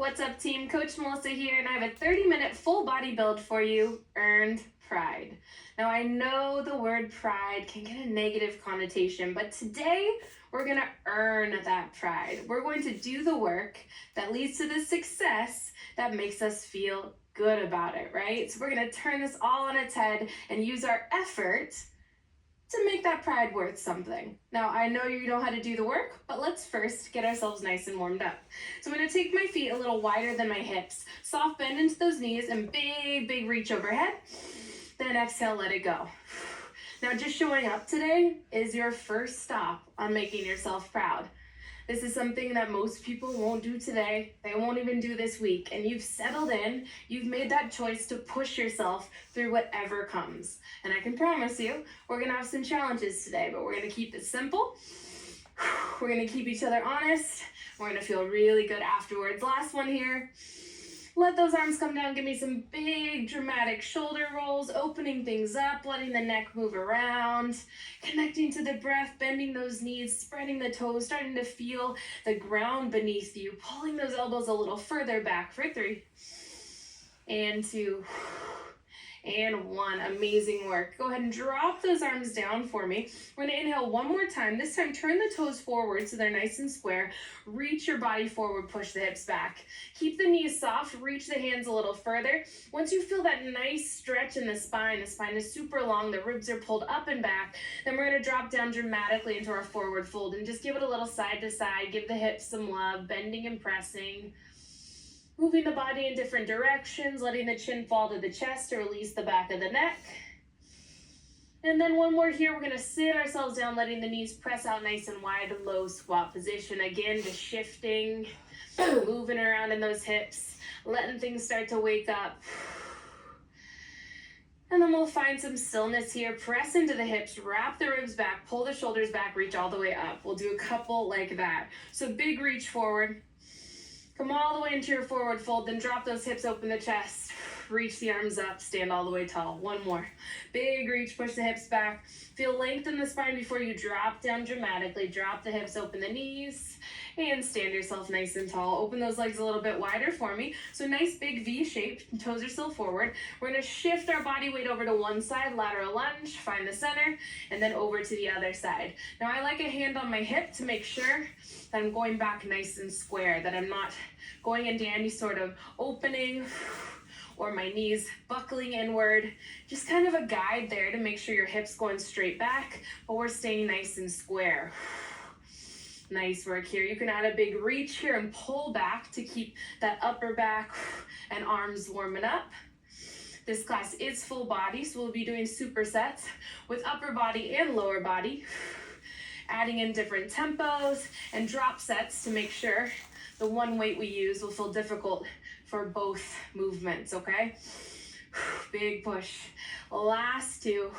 What's up, team? Coach Melissa here, and I have a 30-minute full body build for you, Earned Pride. Now, I know the word pride can get a negative connotation, but today we're going to earn that pride. We're going to do the work that leads to the success that makes us feel good about it, right? So we're going to turn this all on its head and use our effort to make that pride worth something. Now, I know you know how to do the work, but let's first get ourselves nice and warmed up. So I'm gonna take my feet a little wider than my hips, soft bend into those knees, and big reach overhead. Then exhale, let it go. Now, just showing up today is your first stop on making yourself proud. This is something that most people won't do today. They won't even do this week. And you've settled in, you've made that choice to push yourself through whatever comes. And I can promise you, we're gonna have some challenges today, but we're gonna keep it simple. We're gonna keep each other honest. We're gonna feel really good afterwards. Last one here. Let those arms come down, give me some big dramatic shoulder rolls, opening things up, letting the neck move around, connecting to the breath, bending those knees, spreading the toes, starting to feel the ground beneath you, pulling those elbows a little further back for 3, and 2, and 1. Amazing work. Go ahead and drop those arms down for me. We're gonna inhale one more time. This time, turn the toes forward so they're nice and square. Reach your body forward, push the hips back. Keep the knees soft, reach the hands a little further. Once you feel that nice stretch in the spine is super long, the ribs are pulled up and back, then we're gonna drop down dramatically into our forward fold and just give it a little side to side, give the hips some love, bending and pressing. Moving the body in different directions, letting the chin fall to the chest to release the back of the neck. And then one more here, we're gonna sit ourselves down, letting the knees press out nice and wide, low squat position. Again, just shifting, moving around in those hips, letting things start to wake up. And then we'll find some stillness here. Press into the hips, wrap the ribs back, pull the shoulders back, reach all the way up. We'll do a couple like that. So big reach forward. Come all the way into your forward fold, then drop those hips, open the chest, reach the arms up, stand all the way tall. One more. Big reach, push the hips back. Feel length in the spine before you drop down dramatically. Drop the hips, open the knees, and stand yourself nice and tall. Open those legs a little bit wider for me. So nice big V shape, toes are still forward. We're gonna shift our body weight over to one side, lateral lunge, find the center, and then over to the other side. Now I like a hand on my hip to make sure that I'm going back nice and square, that I'm not going into any sort of opening or my knees buckling inward. Just kind of a guide there to make sure your hips going straight back, but we're staying nice and square. Nice work here. You can add a big reach here and pull back to keep that upper back and arms warming up. This class is full body, so we'll be doing supersets with upper body and lower body, adding in different tempos and drop sets to make sure the one weight we use will feel difficult for both movements, okay? Big push. Last 2.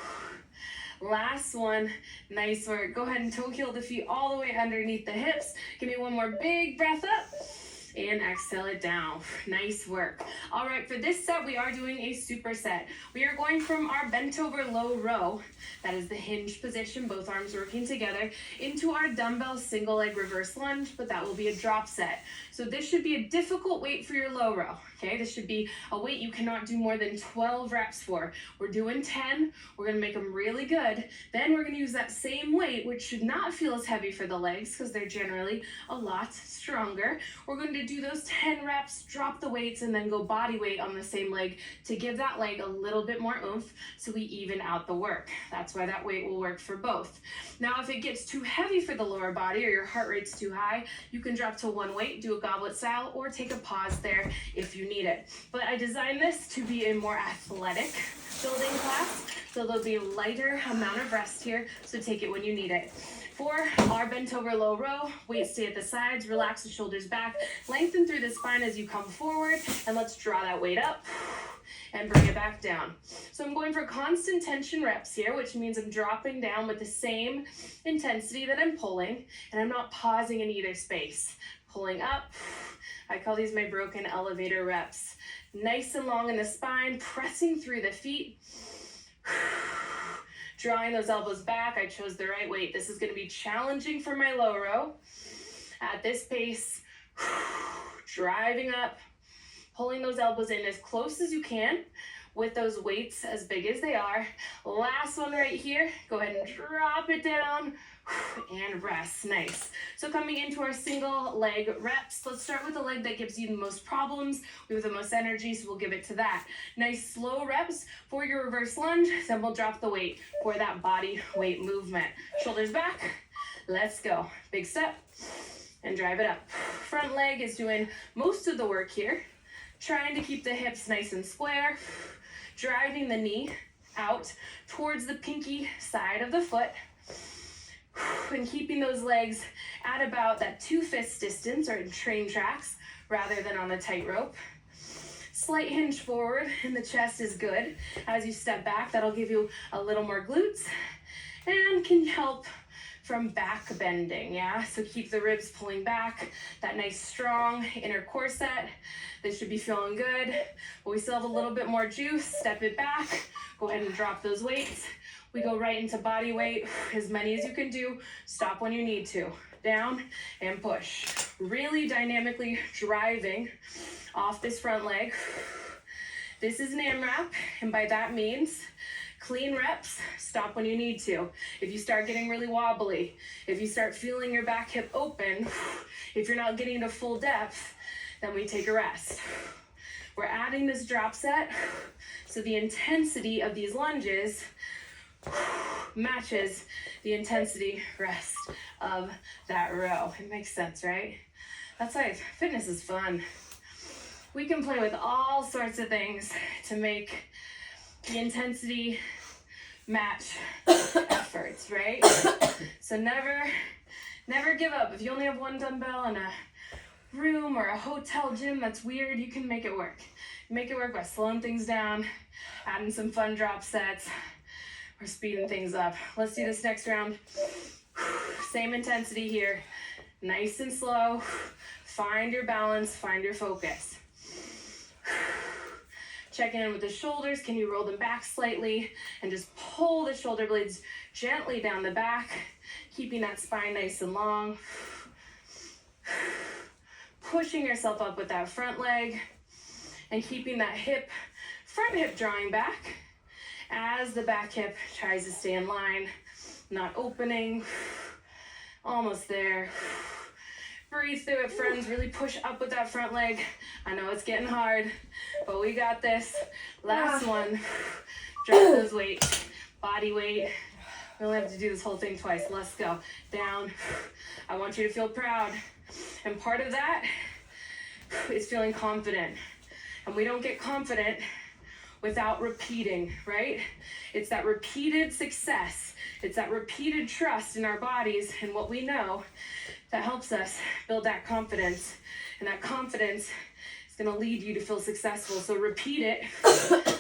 Last one. Nice work. Go ahead and toe heel the feet all the way underneath the hips. Give me one more big breath up. And exhale it down. Nice work. All right, for this set, we are doing a superset. We are going from our bent over low row, that is the hinge position, both arms working together, into our dumbbell single leg reverse lunge, but that will be a drop set. So this should be a difficult weight for your low row, okay? This should be a weight you cannot do more than 12 reps for. We're doing 10, we're gonna make them really good. Then we're gonna use that same weight, which should not feel as heavy for the legs because they're generally a lot stronger. We're going to do those 10 reps, drop the weights, and then go body weight on the same leg to give that leg a little bit more oomph so we even out the work. That's why that weight will work for both. Now, if it gets too heavy for the lower body or your heart rate's too high, you can drop to one weight, do a goblet style, or take a pause there if you need it. But I designed this to be a more athletic building class, so there'll be a lighter amount of rest here, so take it when you need it. For our bent over low row, weights stay at the sides, relax the shoulders back, lengthen through the spine as you come forward, and let's draw that weight up and bring it back down. So I'm going for constant tension reps here, which means I'm dropping down with the same intensity that I'm pulling, and I'm not pausing in either space. Pulling up, I call these my broken elevator reps. Nice and long in the spine, pressing through the feet. Drawing those elbows back, I chose the right weight. This is gonna be challenging for my low row. At this pace, driving up, pulling those elbows in as close as you can with those weights as big as they are. Last one right here. Go ahead and drop it down and rest. Nice. So coming into our single leg reps, let's start with the leg that gives you the most problems. We have the most energy, so we'll give it to that. Nice slow reps for your reverse lunge, then we'll drop the weight for that body weight movement. Shoulders back. Let's go. Big step and drive it up. Front leg is doing most of the work here. Trying to keep the hips nice and square. Driving the knee out towards the pinky side of the foot. And keeping those legs at about that 2 fist distance or in train tracks rather than on the tightrope. Slight hinge forward and the chest is good. As you step back, that'll give you a little more glutes and can help from back bending, yeah? So keep the ribs pulling back, that nice strong inner corset. This should be feeling good, but we still have a little bit more juice. Step it back, go ahead and drop those weights. We go right into body weight, as many as you can do. Stop when you need to. Down and push. Really dynamically driving off this front leg. This is an AMRAP, and by that means clean reps, stop when you need to. If you start getting really wobbly, if you start feeling your back hip open, if you're not getting to full depth, then we take a rest. We're adding this drop set, so the intensity of these lunges matches the intensity rest of that row. It makes sense, right? That's why fitness is fun. We can play with all sorts of things to make the intensity match efforts, right? So never give up. If you only have one dumbbell in a room or a hotel gym that's weird, you can make it work. Make it work by slowing things down, adding some fun drop sets, or speeding things up. Let's do this next round. Same intensity here. Nice and slow. Find your balance, find your focus. Checking in with the shoulders. Can you roll them back slightly and just pull the shoulder blades gently down the back, keeping that spine nice and long. Pushing yourself up with that front leg and keeping that front hip drawing back as the back hip tries to stay in line, not opening. Almost there. Breathe through it, friends. Really push up with that front leg. I know it's getting hard, but we got this. Last one. Drop those weights. Body weight. We only have to do this whole thing twice. Let's go. Down. I want you to feel proud. And part of that is feeling confident. And we don't get confident without repeating, right? It's that repeated success. It's that repeated trust in our bodies and what we know that helps us build that confidence. And that confidence is going to lead you to feel successful. So repeat it.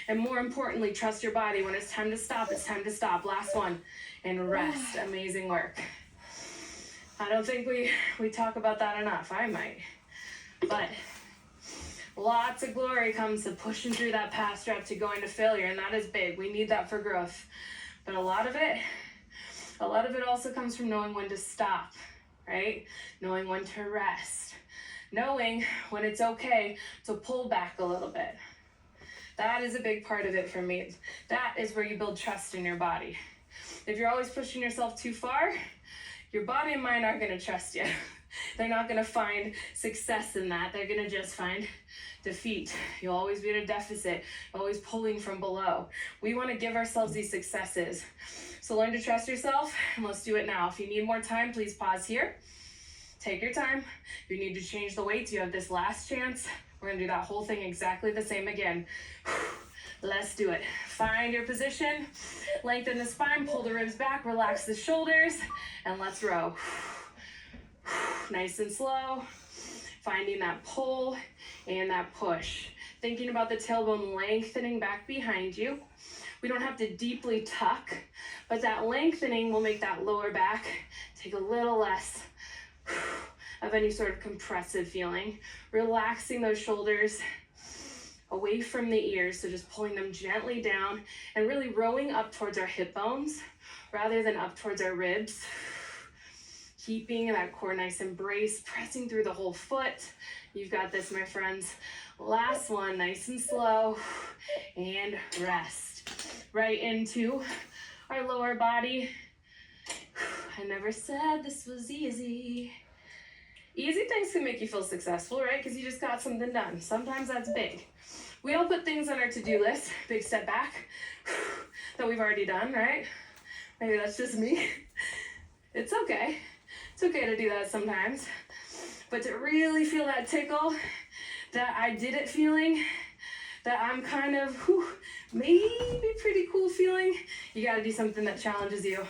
And more importantly, trust your body. When it's time to stop, it's time to stop. Last one. And rest. Amazing work. I don't think we talk about that enough. I might. But lots of glory comes to pushing through that past rep to going to failure. And that is big. We need that for growth. But a lot of it also comes from knowing when to stop, right? Knowing when to rest. Knowing when it's okay to pull back a little bit. That is a big part of it for me. That is where you build trust in your body. If you're always pushing yourself too far, your body and mind aren't going to trust you. They're not going to find success in that. They're going to just find defeat. You'll always be at a deficit, always pulling from below. We want to give ourselves these successes. So learn to trust yourself, and let's do it now. If you need more time, please pause here. Take your time. If you need to change the weights, you have this last chance. We're going to do that whole thing exactly the same again. Let's do it. Find your position. Lengthen the spine, pull the ribs back, relax the shoulders, and let's row. Nice and slow. Finding that pull and that push. Thinking about the tailbone lengthening back behind you. We don't have to deeply tuck, but that lengthening will make that lower back take a little less of any sort of compressive feeling. Relaxing those shoulders away from the ears, so just pulling them gently down and really rowing up towards our hip bones rather than up towards our ribs. Keeping that core nice and braced, pressing through the whole foot. You've got this, my friends. Last one, nice and slow, and rest. Right into our lower body. I never said this was easy. Easy things can make you feel successful, right? Because you just got something done. Sometimes that's big. We all put things on our to-do list, big step back, that we've already done, right? Maybe that's just me. It's okay. It's okay to do that sometimes. But to really feel that tickle, that I did it feeling, that I'm kind of, maybe pretty cool feeling, you gotta do something that challenges you.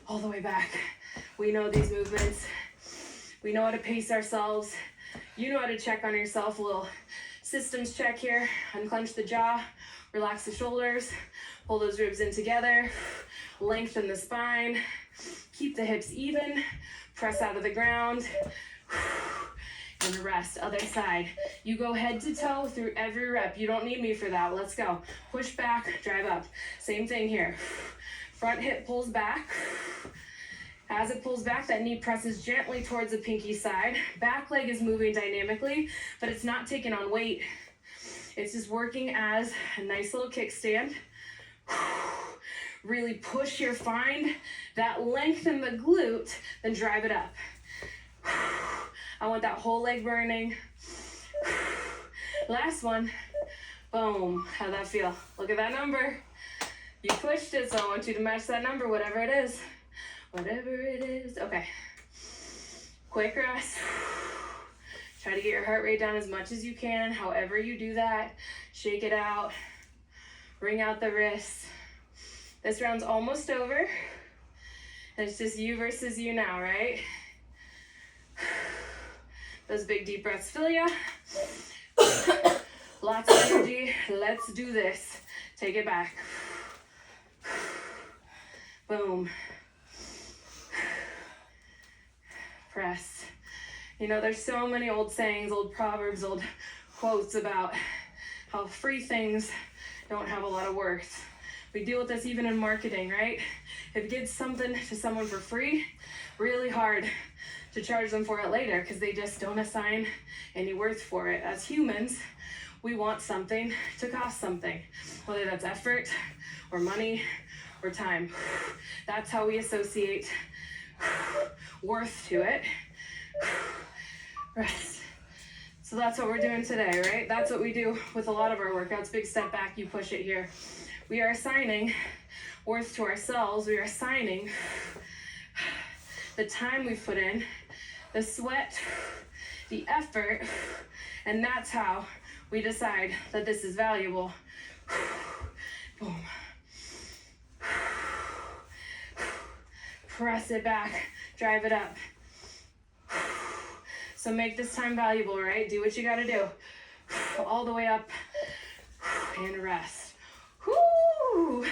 All the way back. We know these movements. We know how to pace ourselves. You know how to check on yourself. A little systems check here. Unclench the jaw, relax the shoulders, pull those ribs in together, lengthen the spine, keep the hips even, press out of the ground, and rest. Other side. You go head to toe through every rep. You don't need me for that. Let's go. Push back, drive up. Same thing here. Front hip pulls back. As it pulls back, that knee presses gently towards the pinky side. Back leg is moving dynamically, but it's not taking on weight. It's just working as a nice little kickstand. Really push here, find that length in the glute, then drive it up. I want that whole leg burning. Last one. Boom. How'd that feel? Look at that number. You pushed it, so I want you to match that number, whatever it is. Whatever it is. Okay. Quick rest. Try to get your heart rate down as much as you can. However you do that, shake it out. Bring out the wrists. This round's almost over. It's just you versus you now, right? Those big deep breaths fill ya. Lots of energy. Let's do this. Take it back. Boom. Press. You know, there's so many old sayings, old proverbs, old quotes about how free things don't have a lot of worth. We deal with this even in marketing, right? If you give something to someone for free, really hard to charge them for it later because they just don't assign any worth for it. As humans, we want something to cost something, whether that's effort or money or time. That's how we associate worth to it. Rest. So that's what we're doing today, right? That's what we do with a lot of our workouts. Big step back, you push it here. We are assigning worth to ourselves. We are assigning the time we've put in, the sweat, the effort, and that's how we decide that this is valuable. Boom. Press it back, drive it up. So make this time valuable, right? Do what you gotta do. All the way up and rest. Whoo!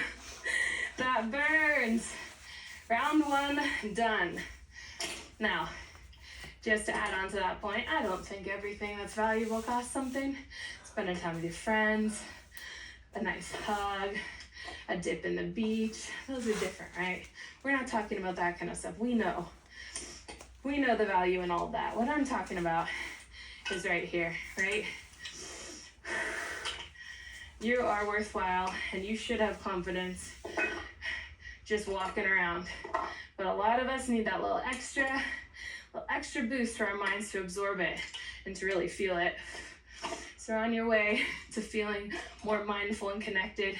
That burns. Round one, done. Now, just to add on to that point, I don't think everything that's valuable costs something. Spending time with your friends, a nice hug, a dip in the beach, those are different, right? We're not talking about that kind of stuff. We know the value in all of that. What I'm talking about is right here, right? You are worthwhile and you should have confidence just walking around. But a lot of us need that little extra boost for our minds to absorb it and to really feel it. So on your way to feeling more mindful and connected,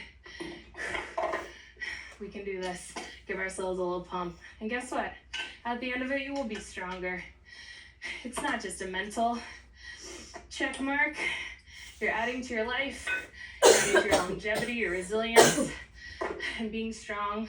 we can do this. Give ourselves a little pump. And guess what? At the end of it, you will be stronger. It's not just a mental check mark. You're adding to your life, you're adding to your longevity, your resilience, and being strong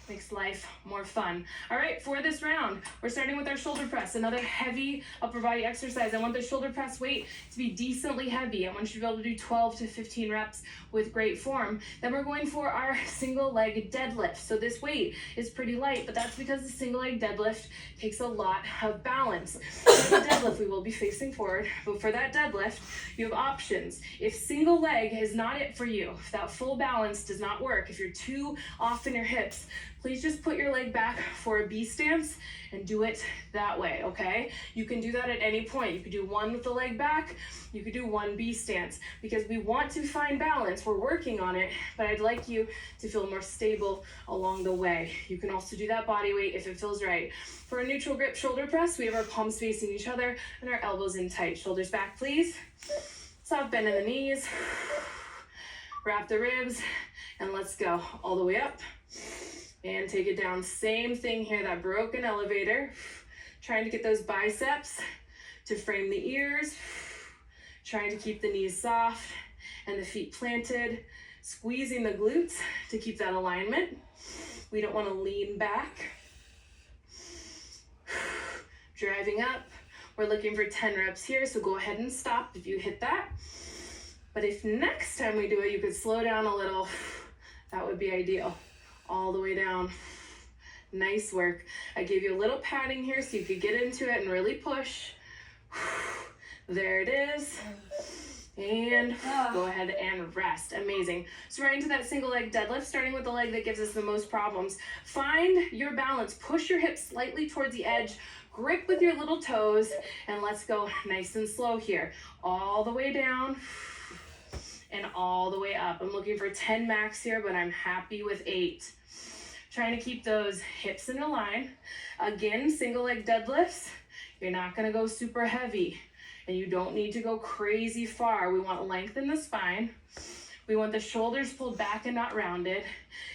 makes life more fun. All right, for this round, we're starting with our shoulder press, another heavy upper body exercise. I want the shoulder press weight to be decently heavy. I want you to be able to do 12 to 15 reps with great form. Then we're going for our single leg deadlift. So this weight is pretty light, but that's because the single leg deadlift takes a lot of balance. For the deadlift, we will be facing forward, but for that deadlift, you have options. If single leg is not it for you, if that full balance does not work, if you're too too off in your hips, please just put your leg back for a B stance and do it that way, okay? You can do that at any point. You could do one with the leg back, you could do one B stance, because we want to find balance. We're working on it, but I'd like you to feel more stable along the way. You can also do that body weight if it feels right. For a neutral grip shoulder press, we have our palms facing each other and our elbows in tight. Shoulders back, please. Soft bend in the knees. Wrap the ribs, and let's go all the way up. And take it down. Same thing here, that broken elevator. Trying to get those biceps to frame the ears. Trying to keep the knees soft and the feet planted. Squeezing the glutes to keep that alignment. We don't want to lean back. Driving up. We're looking for 10 reps here, so go ahead and stop if you hit that. But if next time we do it, you could slow down a little, that would be ideal. All the way down. Nice work. I gave you a little padding here so you could get into it and really push. There it is. And go ahead and rest. Amazing. So right into that single leg deadlift, starting with the leg that gives us the most problems. Find your balance. Push your hips slightly towards the edge. Grip with your little toes. And let's go nice and slow here. All the way down. And all the way up. I'm looking for 10 max here, but I'm happy with 8. Trying to keep those hips in a line. Again, single leg deadlifts. You're not gonna go super heavy, and you don't need to go crazy far. We want length in the spine. We want the shoulders pulled back and not rounded.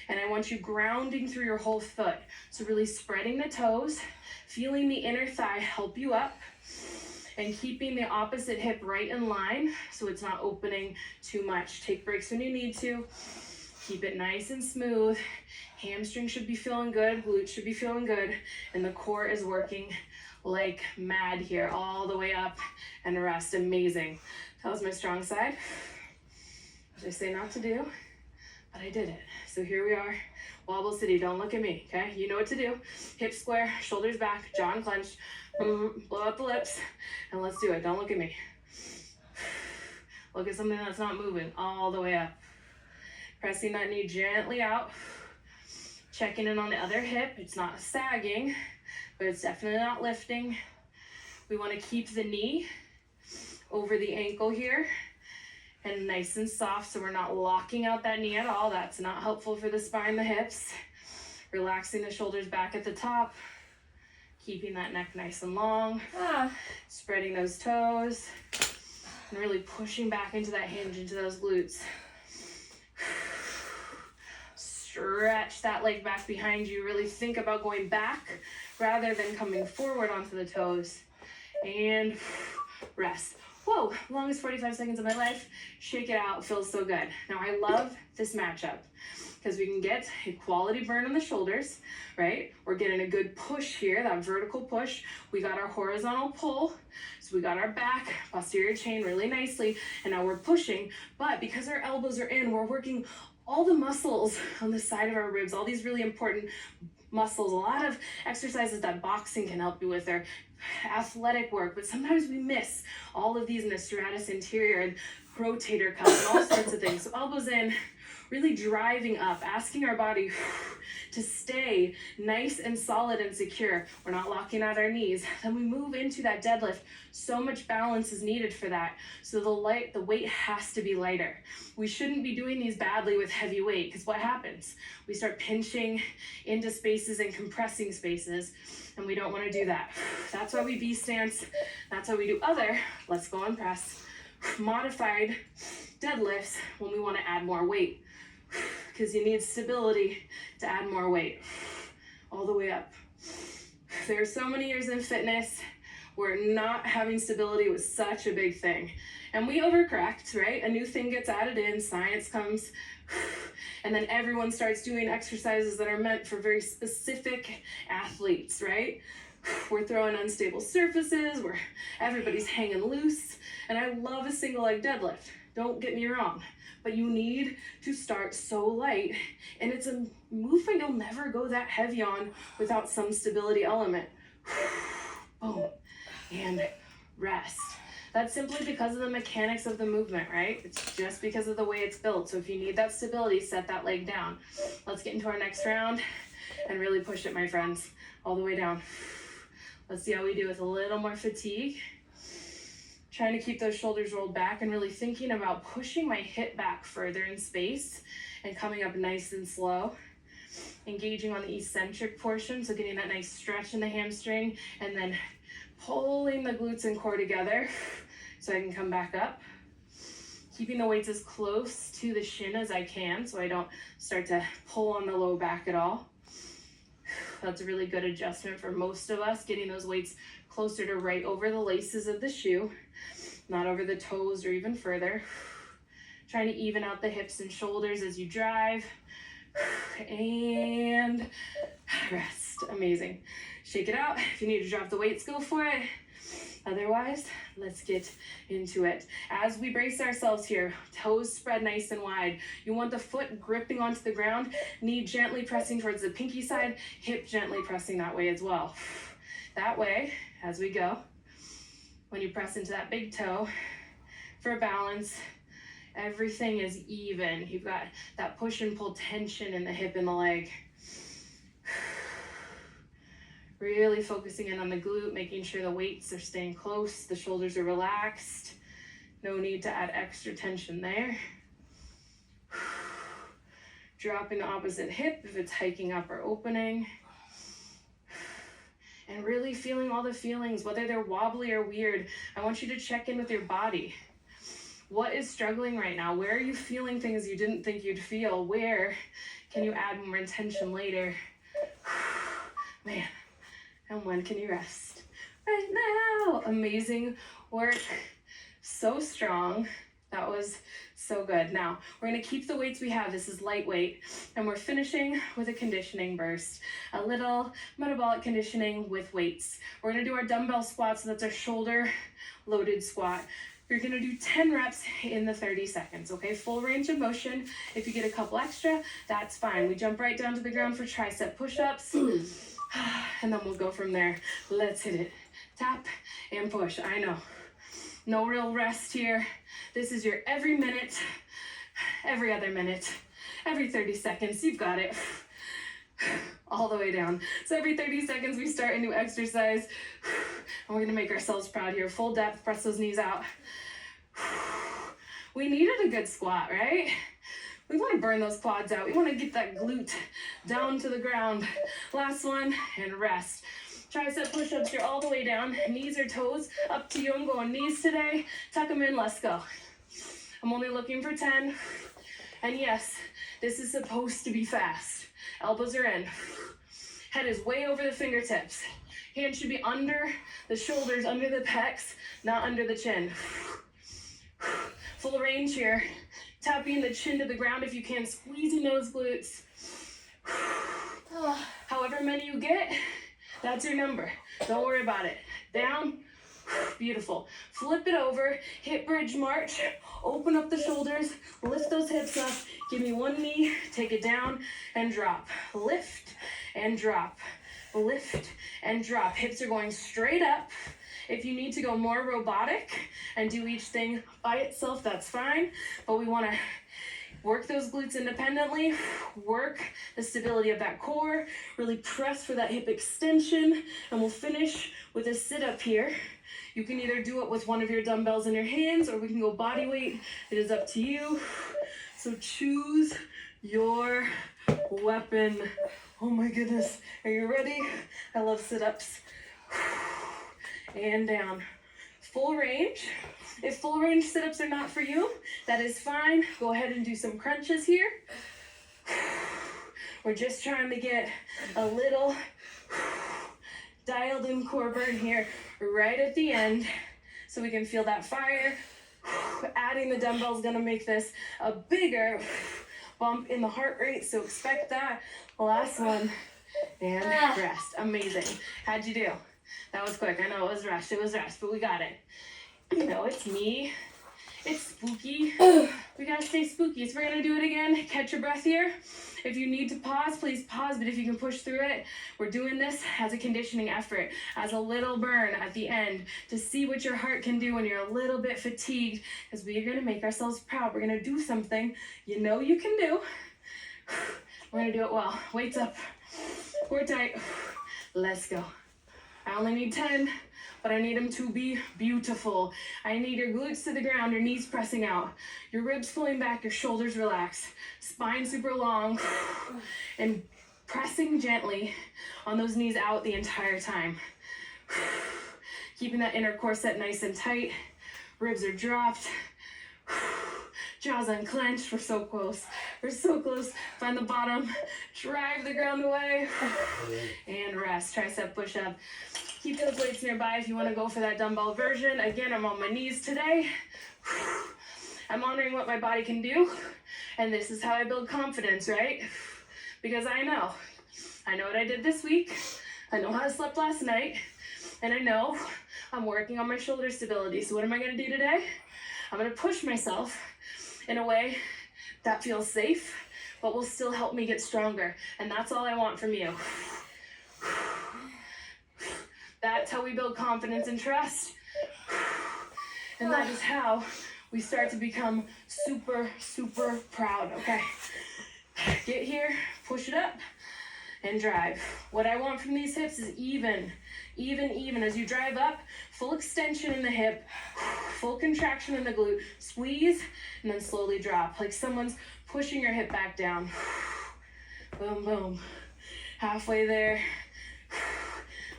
And I want you grounding through your whole foot. So really spreading the toes, feeling the inner thigh help you up, and keeping the opposite hip right in line so it's not opening too much. Take breaks when you need to. Keep it nice and smooth. Hamstring should be feeling good, glutes should be feeling good, and the core is working like mad here, all the way up and rest. Amazing. That was my strong side, which I say not to do, but I did it. So here we are. Wobble City, don't look at me, okay? You know what to do. Hips square, shoulders back, jaw unclenched. Blow out the lips, and let's do it. Don't look at me. Look at something that's not moving all the way up. Pressing that knee gently out. Checking in on the other hip. It's not sagging, but it's definitely not lifting. We want to keep the knee over the ankle here and nice and soft so we're not locking out that knee at all. That's not helpful for the spine, the hips. Relaxing the shoulders back at the top. Keeping that neck nice and long, spreading those toes, and really pushing back into that hinge, into those glutes. Stretch that leg back behind you. Really think about going back rather than coming forward onto the toes. And rest. Whoa, longest 45 seconds of my life. Shake it out, feels so good. Now I love this matchup because we can get a quality burn on the shoulders, right? We're getting a good push here, that vertical push. We got our horizontal pull. So we got our back, posterior chain really nicely, and now we're pushing. But because our elbows are in, we're working all the muscles on the side of our ribs, all these really important muscles. A lot of exercises that boxing can help you with are athletic work, but sometimes we miss all of these in the serratus anterior and rotator cuff and all sorts of things. So elbows in, really driving up, asking our body to stay nice and solid and secure. We're not locking out our knees. Then we move into that deadlift. So much balance is needed for that. So the weight has to be lighter. We shouldn't be doing these badly with heavy weight, because what happens? We start pinching into spaces and compressing spaces, and we don't want to do that. That's why we V-stance. That's why we do other, let's go and press, modified deadlifts when we want to add more weight, because you need stability to add more weight. All the way up. There are so many years in fitness where not having stability was such a big thing. And we overcorrect, right? A new thing gets added in, science comes, and then everyone starts doing exercises that are meant for very specific athletes, right? We're throwing unstable surfaces, where everybody's hanging loose. And I love a single leg deadlift, don't get me wrong, but you need to start so light, and it's a movement you'll never go that heavy on without some stability element. Boom, and rest. That's simply because of the mechanics of the movement, right? It's just because of the way it's built. So if you need that stability, set that leg down. Let's get into our next round and really push it, my friends, all the way down. Let's see how we do with a little more fatigue. Trying to keep those shoulders rolled back and really thinking about pushing my hip back further in space and coming up nice and slow. Engaging on the eccentric portion, so getting that nice stretch in the hamstring and then pulling the glutes and core together so I can come back up. Keeping the weights as close to the shin as I can so I don't start to pull on the low back at all. That's a really good adjustment for most of us, getting those weights closer to right over the laces of the shoe, not over the toes or even further. Trying to even out the hips and shoulders as you drive. And rest. Amazing. Shake it out. If you need to drop the weights, go for it. Otherwise, let's get into it. As we brace ourselves here, toes spread nice and wide. You want the foot gripping onto the ground, knee gently pressing towards the pinky side, hip gently pressing that way as well. That way, as we go, when you press into that big toe for balance, everything is even. You've got that push and pull tension in the hip and the leg. Really focusing in on the glute, making sure the weights are staying close, the shoulders are relaxed. No need to add extra tension there. Dropping the opposite hip if it's hiking up or opening. And really feeling all the feelings, whether they're wobbly or weird. I want you to check in with your body. What is struggling right now? Where are you feeling things you didn't think you'd feel? Where can you add more intention later? Man, and when can you rest? Right now. Amazing work. So strong. That was so good. Now, we're gonna keep the weights we have. This is lightweight, and we're finishing with a conditioning burst. A little metabolic conditioning with weights. We're gonna do our dumbbell squat, so that's our shoulder loaded squat. You're gonna do 10 reps in the 30 seconds, okay? Full range of motion. If you get a couple extra, that's fine. We jump right down to the ground for tricep push-ups, and then we'll go from there. Let's hit it. Tap and push. I know. No real rest here. This is your every minute, every other minute, every 30 seconds. You've got it. All the way down. So every 30 seconds we start a new exercise, and we're gonna make ourselves proud here. Full depth, press those knees out. We needed a good squat, right? We want to burn those quads out. We want to get that glute down to the ground. Last one, and rest. Tricep push-ups, you're all the way down. Knees or toes, up to you. I'm going knees today. Tuck them in, let's go. I'm only looking for 10. And yes, this is supposed to be fast. Elbows are in. Head is way over the fingertips. Hands should be under the shoulders, under the pecs, not under the chin. Full range here. Tapping the chin to the ground if you can, squeezing those glutes. However many you get, that's your number. Don't worry about it. Down. Beautiful. Flip it over, hip bridge march, open up the shoulders, lift those hips up, give me one knee, take it down and drop. Lift and drop. Lift and drop. Hips are going straight up. If you need to go more robotic and do each thing by itself, that's fine, but we want to work those glutes independently, work the stability of that core, really press for that hip extension, and we'll finish with a sit-up here. You can either do it with one of your dumbbells in your hands, or we can go body weight. It is up to you. So choose your weapon. Oh my goodness. Are you ready? I love sit-ups. And down. Full range. If full range sit-ups are not for you, that is fine. Go ahead and do some crunches here. We're just trying to get a little dialed in core burn here right at the end so we can feel that fire. Adding the dumbbell is gonna make this a bigger bump in the heart rate, so expect that. Last one, and rest. Amazing. How'd you do? That was quick. I know it was rushed, but we got it. You know, it's me. It's spooky. We gotta stay spooky. So we're gonna do it again. Catch your breath here. If you need to pause, please pause, but if you can push through it, we're doing this as a conditioning effort, as a little burn at the end, to see what your heart can do when you're a little bit fatigued, because we're gonna make ourselves proud. We're gonna do something you know you can do. We're gonna do it well. Weights up, core tight. Let's go. I only need 10. But I need them to be beautiful. I need your glutes to the ground, your knees pressing out, your ribs pulling back, your shoulders relaxed, spine super long, and pressing gently on those knees out the entire time. Keeping that inner core set nice and tight. Ribs are dropped. Jaws unclenched. We're so close. We're so close. Find the bottom. Drive the ground away. And rest. Tricep push-up. Keep those weights nearby if you want to go for that dumbbell version. Again, I'm on my knees today. I'm honoring what my body can do. And this is how I build confidence, right? Because I know what I did this week. I know how I slept last night. And I know I'm working on my shoulder stability. So what am I going to do today? I'm going to push myself in a way that feels safe, but will still help me get stronger. And that's all I want from you. That's how we build confidence and trust. And that is how we start to become super, super proud, okay? Get here, push it up, and drive. What I want from these hips is even. As you drive up, full extension in the hip, full contraction in the glute, squeeze, and then slowly drop, like someone's pushing your hip back down. Boom, boom. Halfway there.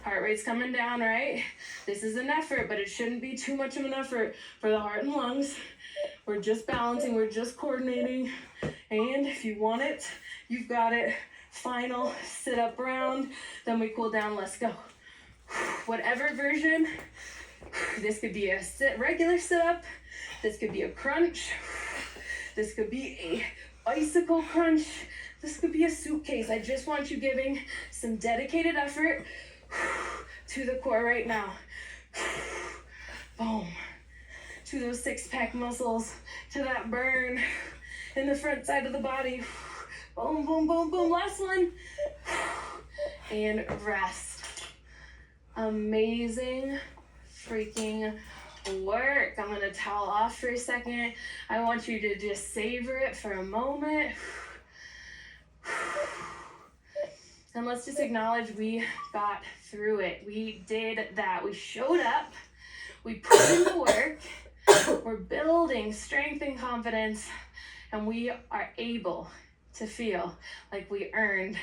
Heart rate's coming down, right? This is an effort, but it shouldn't be too much of an effort for the heart and lungs. We're just balancing, we're just coordinating. And if you want it, you've got it. Final sit up round, then we cool down, let's go. Whatever version, this could be a regular sit up, this could be a crunch, this could be a bicycle crunch, this could be a suitcase. I just want you giving some dedicated effort to the core right now. Boom. To those six-pack muscles, to that burn in the front side of the body. Boom, boom, boom, boom. Last one. And rest. Amazing freaking work. I'm going to towel off for a second. I want you to just savor it for a moment. And let's just acknowledge we got through it. We did that. We showed up. We put in the work. We're building strength and confidence. And we are able to feel like we earned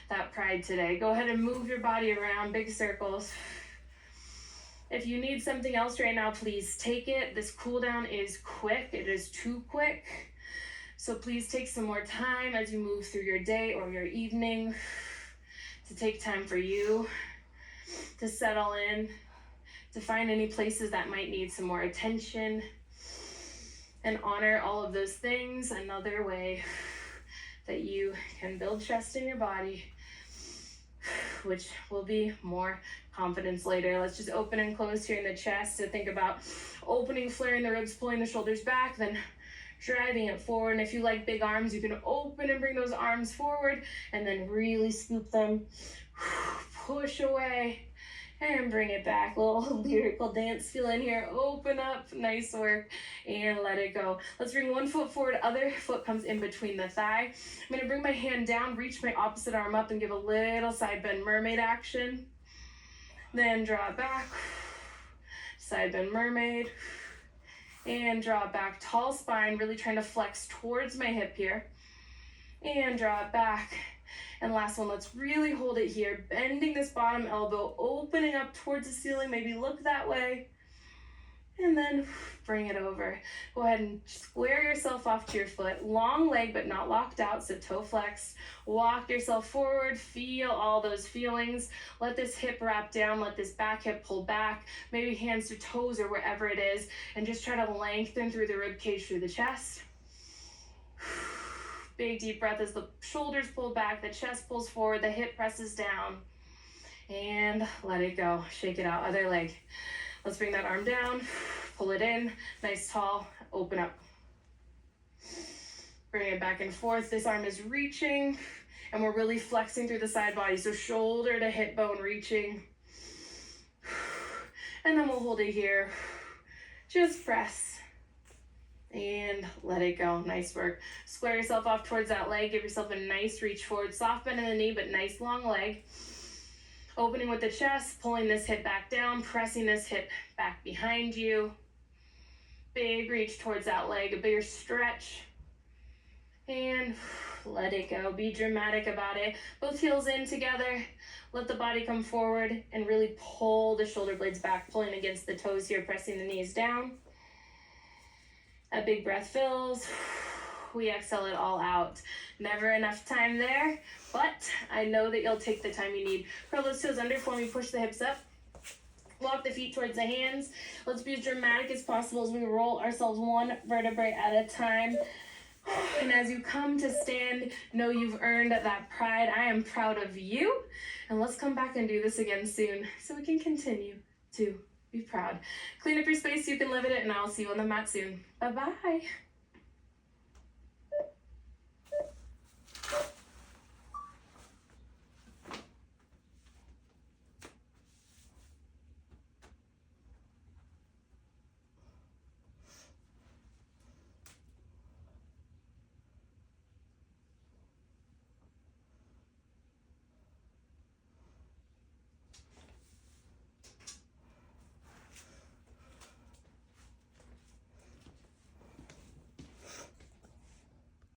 that pride today. Go ahead and move your body around, big circles. If you need something else right now, please take it. This cool down is quick. It is too quick. So please take some more time as you move through your day or your evening to take time for you, to settle in, to find any places that might need some more attention, and honor all of those things. Another way that you can build trust in your body, which will be more confidence later. Let's just open and close here in the chest. So think about opening, flaring the ribs, pulling the shoulders back, then driving it forward. And if you like big arms, you can open and bring those arms forward and then really scoop them. Push away and bring it back. Little lyrical dance feel in here. Open up, nice work, and let it go. Let's bring one foot forward, other foot comes in between the thigh. I'm gonna bring my hand down, reach my opposite arm up and give a little side bend mermaid action. Then draw it back, side bend mermaid, and draw it back. Tall spine, really trying to flex towards my hip here. And draw it back. And last one, let's really hold it here. Bending this bottom elbow, opening up towards the ceiling, maybe look that way. And then bring it over. Go ahead and square yourself off to your foot. Long leg, but not locked out, so toe flexed. Walk yourself forward, feel all those feelings. Let this hip wrap down, let this back hip pull back, maybe hands to toes or wherever it is, and just try to lengthen through the rib cage, through the chest. Big deep breath as the shoulders pull back, the chest pulls forward, the hip presses down, and let it go. Shake it out, other leg. Let's bring that arm down, pull it in, nice tall open up. Bring it back and forth. This arm is reaching, and we're really flexing through the side body. So shoulder to hip bone reaching. And then we'll hold it here. Just press. And let it go. Nice work. Square yourself off towards that leg. Give yourself a nice reach forward. Soft bend in the knee, but nice long leg. Opening with the chest, pulling this hip back down, pressing this hip back behind you. Big reach towards that leg, a bigger stretch. And let it go. Be dramatic about it. Both heels in together. Let the body come forward and really pull the shoulder blades back, pulling against the toes here, pressing the knees down. A big breath fills. We exhale it all out. Never enough time there, but I know that you'll take the time you need. Curl those toes under for me, push the hips up. Walk the feet towards the hands. Let's be as dramatic as possible as we roll ourselves one vertebrae at a time. And as you come to stand, know you've earned that pride. I am proud of you. And let's come back and do this again soon so we can continue to be proud. Clean up your space so you can live in it, and I'll see you on the mat soon. Bye-bye.